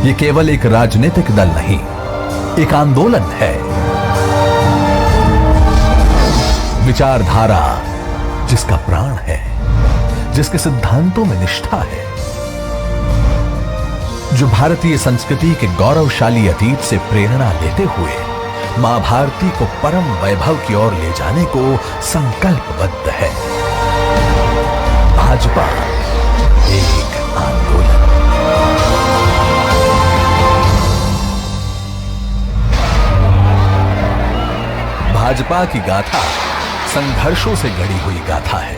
ये केवल एक राजनीतिक दल नहीं, एक आंदोलन है। विचारधारा जिसका प्राण है, जिसके सिद्धांतों में निष्ठा है, जो भारतीय संस्कृति के गौरवशाली अतीत से प्रेरणा लेते हुए मां भारती को परम वैभव की ओर ले जाने को संकल्पबद्ध है। भाजपा एक आंदोलन। भाजपा की गाथा संघर्षों से गढ़ी हुई गाथा है।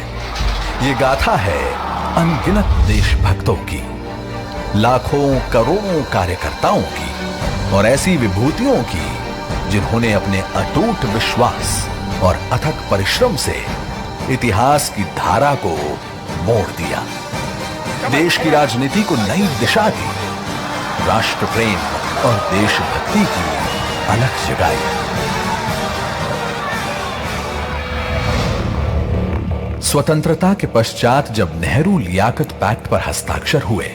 ये गाथा है अनगिनत देशभक्तों की, लाखों करोड़ों कार्यकर्ताओं की और ऐसी विभूतियों की जिन्होंने अपने अटूट विश्वास और अथक परिश्रम से इतिहास की धारा को मोड़ दिया, देश की राजनीति को नई दिशा दी, राष्ट्र प्रेम और देशभक्ति की अलख जगाई। स्वतंत्रता के पश्चात जब नेहरू लियाकत पैक्ट पर हस्ताक्षर हुए,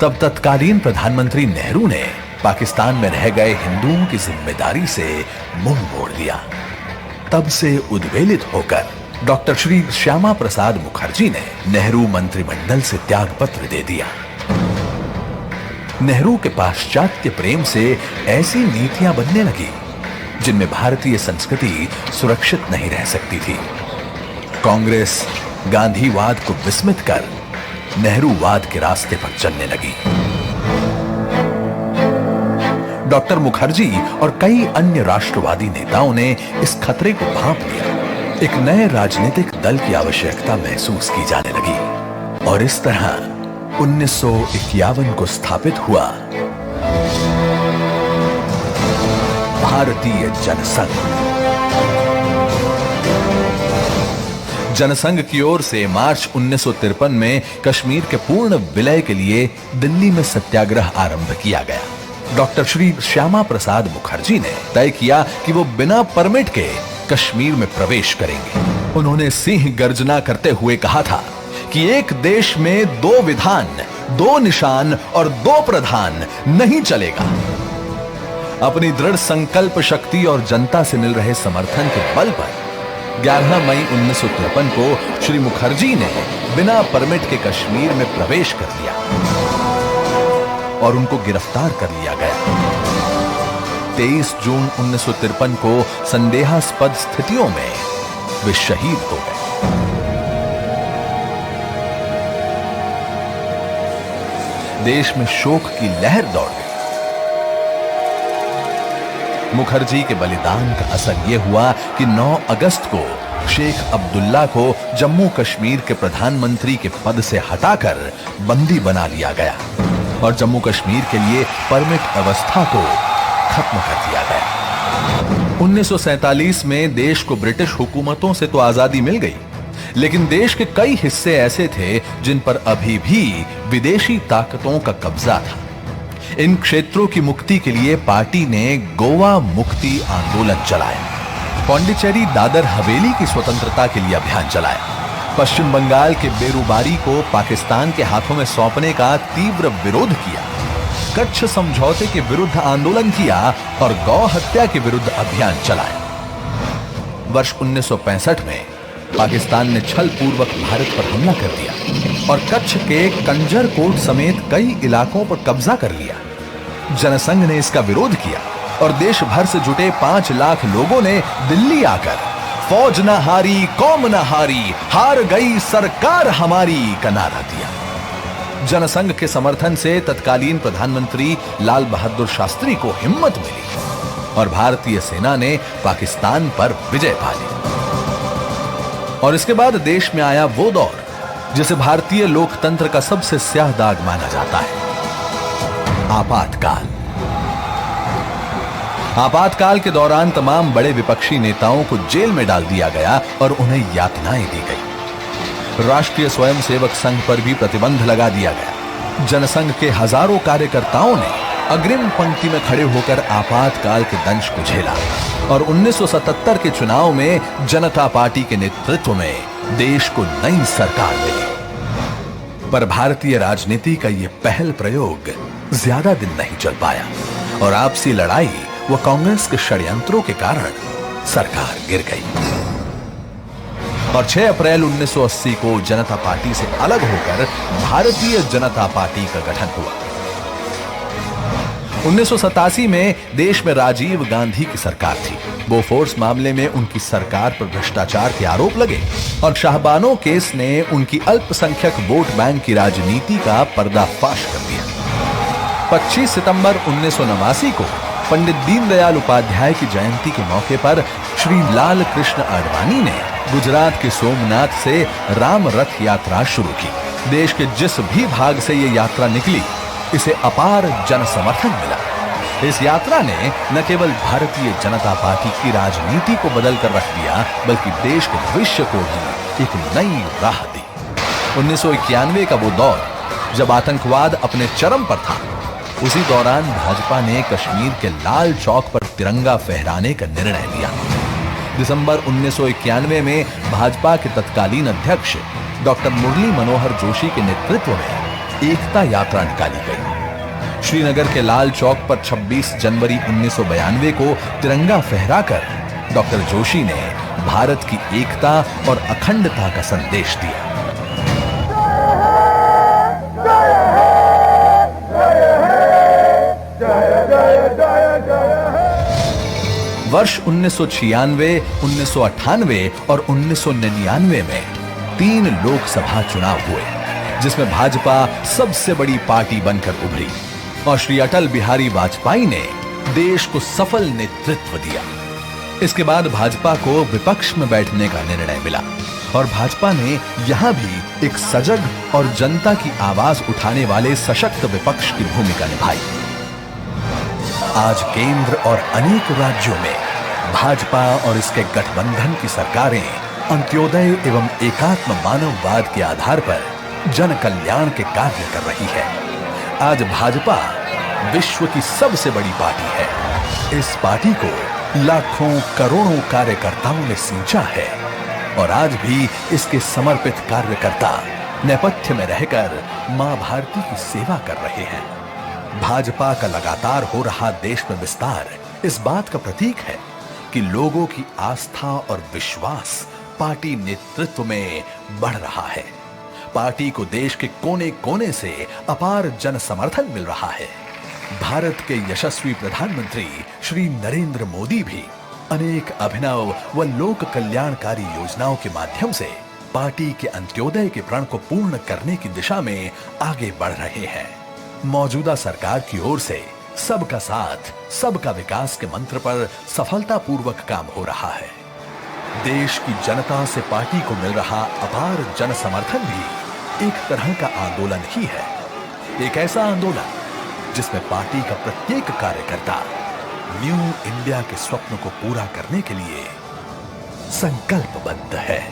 तब तत्कालीन प्रधानमंत्री नेहरू ने पाकिस्तान में रह गए हिंदुओं की जिम्मेदारी से मुंह मोड़ लिया। तब से उद्वेलित होकर डॉक्टर श्री श्यामा प्रसाद मुखर्जी ने नेहरू मंत्रिमंडल से त्यागपत्र दे दिया। नेहरू के पाश्चात्य प्रेम से ऐसी नीतियां बनने लगी जिनमें भारतीय संस्कृति सुरक्षित नहीं रह सकती थी। कांग्रेस गांधीवाद को विस्मित कर नेहरूवाद के रास्ते पर चलने लगी। डॉक्टर मुखर्जी और कई अन्य राष्ट्रवादी नेताओं ने इस खतरे को भांप लिया। एक नए राजनीतिक दल की आवश्यकता महसूस की जाने लगी और इस तरह 1951 को स्थापित हुआ भारतीय जनसंघ। जनसंघ की ओर से मार्च 1953 में कश्मीर के पूर्ण विलय के लिए दिल्ली में सत्याग्रह आरंभ किया गया। डॉक्टर श्री श्यामा प्रसाद मुखर्जी ने तय किया कि वो बिना परमिट के कश्मीर में प्रवेश करेंगे। उन्होंने सिंह गर्जना करते हुए कहा था कि एक देश में दो विधान, दो निशान और दो प्रधान नहीं चलेगा। अपनी दृढ़ संकल्प शक्ति और जनता से मिल रहे समर्थन के बल पर 11 मई 1953 को श्री मुखर्जी ने बिना परमिट के कश्मीर में प्रवेश कर लिया और उनको गिरफ्तार कर लिया गया। 23 जून 1953 को संदेहास्पद स्थितियों में वे शहीद हो गए। देश में शोक की लहर दौड़ गई। मुखर्जी के बलिदान का असर यह हुआ कि 9 अगस्त को शेख अब्दुल्ला को जम्मू कश्मीर के प्रधानमंत्री के पद से हटाकर बंदी बना लिया गया और जम्मू कश्मीर के लिए परमिट व्यवस्था को खत्म कर दिया गया। 1947 में देश को ब्रिटिश हुकूमतों से तो आजादी मिल गई, लेकिन देश के कई हिस्से ऐसे थे जिन पर अभी भी विदेशी ताकतों का कब्जा था। इन क्षेत्रों की मुक्ति के लिए पार्टी ने गोवा मुक्ति आंदोलन चलाया, पौंडीचेरी दादर हवेली की स्वतंत्रता के लिए अभियान चलाया, पश्चिम बंगाल के बेरुबारी को पाकिस्तान के हाथों में सौंपने का तीव्र विरोध किया, कच्छ समझौते के विरुद्ध आंदोलन किया और गौ हत्या के विरुद्ध अभियान चलाया। वर्ष 1965 में पाकिस्तान ने छल पूर्वक भारत पर हमला कर दिया और कच्छ के कंजर कोट समेत कई इलाकों पर कब्जा कर लिया। जनसंघ ने इसका विरोध किया और देश भर से जुटे 5 लाख लोगों ने दिल्ली आकर फौज न हारी, कौम न हारी, हार गई सरकार हमारी का नारा दिया। जनसंघ के समर्थन से तत्कालीन प्रधानमंत्री लाल बहादुर शास्त्री को हिम्मत मिली और भारतीय सेना ने पाकिस्तान पर विजय पा ली। और इसके बाद देश में आया वो दौर जिसे भारतीय लोकतंत्र का सबसे स्याह दाग माना जाता है, आपातकाल। आपातकाल के दौरान तमाम बड़े विपक्षी नेताओं को जेल में डाल दिया गया और उन्हें यातनाएं दी गई। राष्ट्रीय स्वयंसेवक संघ पर भी प्रतिबंध लगा दिया गया। जनसंघ के हजारों कार्यकर्ताओं ने अग्रिम पंक्ति में खड़े होकर आपातकाल के दंश को झेला और 1977 के चुनाव में जनता पार्टी के नेतृत्व में देश को नई सरकार मिली। पर भारतीय राजनीति का यह पहल प्रयोग ज्यादा दिन नहीं चल पाया और आपसी लड़ाई व कांग्रेस के षड्यंत्रों के कारण सरकार गिर गई और 6 अप्रैल 1980 को जनता पार्टी से अलग होकर भारतीय जनता पार्टी का गठन हुआ। 1987 में देश में राजीव गांधी की सरकार थी। बोफोर्स मामले में उनकी सरकार पर भ्रष्टाचार के आरोप लगे और शाहबानो केस ने उनकी अल्पसंख्यक वोट बैंक की राजनीति का पर्दाफाश कर दिया। 25 सितंबर 1989 को पंडित दीनदयाल उपाध्याय की जयंती के मौके पर श्री लाल कृष्ण आडवाणी ने गुजरात के सोमनाथ से राम रथ यात्रा शुरू की। देश के जिस भी भाग से ये यात्रा निकली, इसे अपार जन समर्थन मिला। इस यात्रा ने न केवल भारतीय जनता पार्टी की राजनीति को बदल कर रख दिया, बल्कि देश के भविष्य को भी एक नई राह दी। 1991 का वो दौर जब आतंकवाद अपने चरम पर था, उसी दौरान भाजपा ने कश्मीर के लाल चौक पर तिरंगा फहराने का निर्णय लिया। दिसंबर 1991 में भाजपा के तत्कालीन अध्यक्ष डॉक्टर मुरली मनोहर जोशी के नेतृत्व में एकता यात्रा निकाली गई। श्रीनगर के लाल चौक पर 26 जनवरी 1992 को तिरंगा फहराकर डॉक्टर जोशी ने भारत की एकता और अखंडता का संदेश दिया। वर्ष 1996, 1998 और 1999 में 3 लोकसभा चुनाव हुए, जिसमें भाजपा सबसे बड़ी पार्टी बनकर उभरी और श्री अटल बिहारी वाजपेयी ने देश को सफल नेतृत्व दिया। इसके बाद भाजपा को विपक्ष में बैठने का निर्णय मिला और भाजपा ने यहां भी एक सजग और जनता की आवाज उठाने वाले सशक्त विपक्ष की भूमिका निभाई। आज केंद्र और अनेक राज्यों में भाजपा और इसके गठबंधन की सरकारें अंत्योदय एवं एकात्म मानववाद के आधार पर जन कल्याण के कार्य कर रही है। आज भाजपा विश्व की सबसे बड़ी पार्टी है। इस पार्टी को लाखों करोड़ों कार्यकर्ताओं ने सींचा है और आज भी इसके समर्पित कार्यकर्ता नेपथ्य में रहकर मां भारती की सेवा कर रहे हैं। भाजपा का लगातार हो रहा देश में विस्तार इस बात का प्रतीक है कि लोगों की आस्था और विश्वास पार्टी नेतृत्व में बढ़ रहा है। पार्टी को देश के कोने कोने से अपार जन समर्थन मिल रहा है। भारत के यशस्वी प्रधानमंत्री श्री नरेंद्र मोदी भी अनेक अभिनव व लोक कल्याणकारी योजनाओं के माध्यम से पार्टी के अंत्योदय के प्रण को पूर्ण करने की दिशा में आगे बढ़ रहे हैं। मौजूदा सरकार की ओर से सबका साथ, सबका विकास के मंत्र पर सफलतापूर्वक काम हो रहा है। देश की जनता से पार्टी को मिल रहा अपार जन समर्थन भी एक तरह का आंदोलन ही है। एक ऐसा आंदोलन जिसमें पार्टी का प्रत्येक कार्यकर्ता न्यू इंडिया के स्वप्न को पूरा करने के लिए संकल्पबद्ध है।